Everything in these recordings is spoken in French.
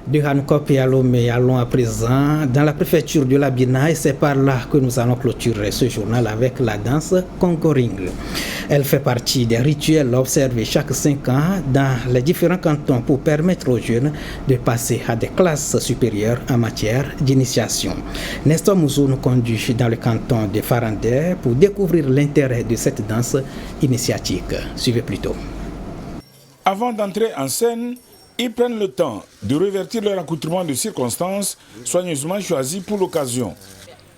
De Hancock et Lomé, allons à présent dans la préfecture de la Bina et c'est par là que nous allons clôturer ce journal avec la danse Congoring. Elle fait partie des rituels observés chaque 5 ans dans les différents cantons pour permettre aux jeunes de passer à des classes supérieures en matière d'initiation. Nestor Mouzou nous conduit dans le canton de Farandé pour découvrir l'intérêt de cette danse initiatique. Suivez plutôt. Avant d'entrer en scène, ils prennent le temps de revêtir leur accoutrement de circonstances soigneusement choisi pour l'occasion.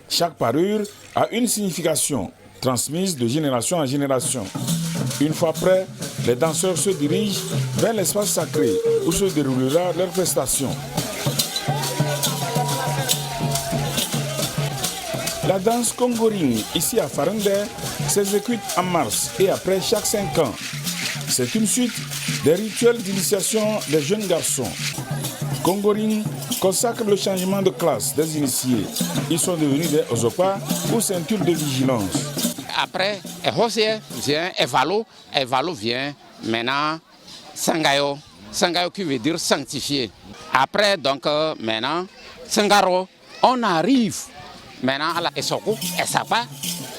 Chaque parure a une signification transmise de génération en génération. Une fois prêts, les danseurs se dirigent vers l'espace sacré où se déroulera leur prestation. La danse Congoring, ici à Farandé, s'exécute en mars et après chaque 5 ans. C'est une suite des rituels d'initiation des jeunes garçons. Congoring consacre le changement de classe des initiés. Ils sont devenus des ozopa ou ceintures de vigilance. Après, Hosier vient Evalo. Evalo vient maintenant Sangayo. Sangayo qui veut dire sanctifié. Après, donc, maintenant, Sangaro, on arrive maintenant à la Esoko, Esapa.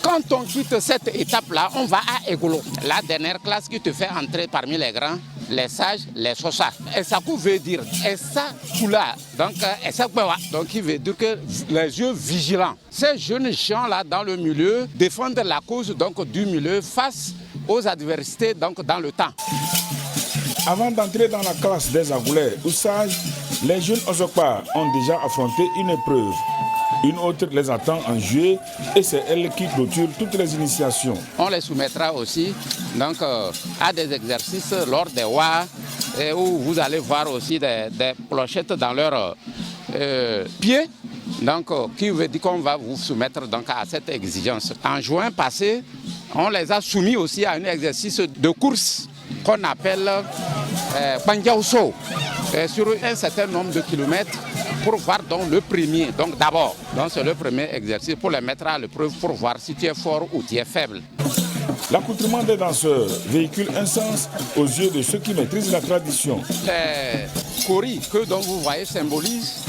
Quand on quitte cette étape-là, on va à Egolo, la dernière classe qui te fait entrer parmi les grands, les sages, les sosa. Esaku veut dire Esakula, donc Esakbewa, donc il veut dire que les yeux vigilants. Ces jeunes gens-là dans le milieu défendent la cause donc, du milieu face aux adversités donc, dans le temps. Avant d'entrer dans la classe des Agoulais ou sages, les jeunes Ozokpa ont déjà affronté une épreuve. Une autre les attend en juillet et c'est elle qui clôture toutes les initiations. On les soumettra aussi donc, à des exercices lors des WA où vous allez voir aussi des clochettes dans leurs pieds. Donc, qui veut dire qu'on va vous soumettre donc, à cette exigence. En juin passé, on les a soumis aussi à un exercice de course qu'on appelle Pandiaoso sur un certain nombre de kilomètres. Pour voir donc le premier, donc d'abord, c'est le premier exercice pour les mettre à l'épreuve pour voir si tu es fort ou tu es faible. L'accoutrement des danseurs véhicule un sens aux yeux de ceux qui maîtrisent la tradition. Les coris que donc vous voyez symbolisent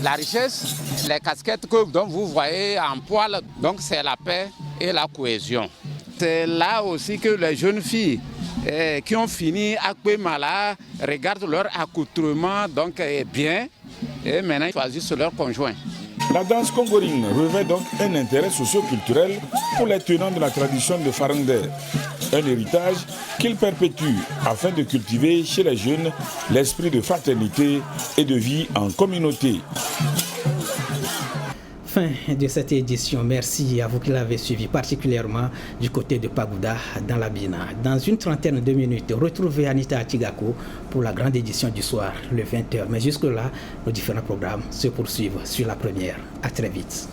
la richesse, les casquettes que donc vous voyez en poil, donc c'est la paix et la cohésion. C'est là aussi que les jeunes filles qui ont fini à Kwemala regardent leur accoutrement donc bien. Et maintenant, ils choisissent leur conjoint. La danse Congoring revêt donc un intérêt socio-culturel pour les tenants de la tradition de Farandé. Un héritage qu'ils perpétuent afin de cultiver chez les jeunes l'esprit de fraternité et de vie en communauté. Fin de cette édition. Merci à vous qui l'avez suivi, particulièrement du côté de Pagouda dans la Bina. Dans une trentaine de minutes, retrouvez Anita Atigako pour la grande édition du soir, le 20h. Mais jusque-là, nos différents programmes se poursuivent sur la première. À très vite.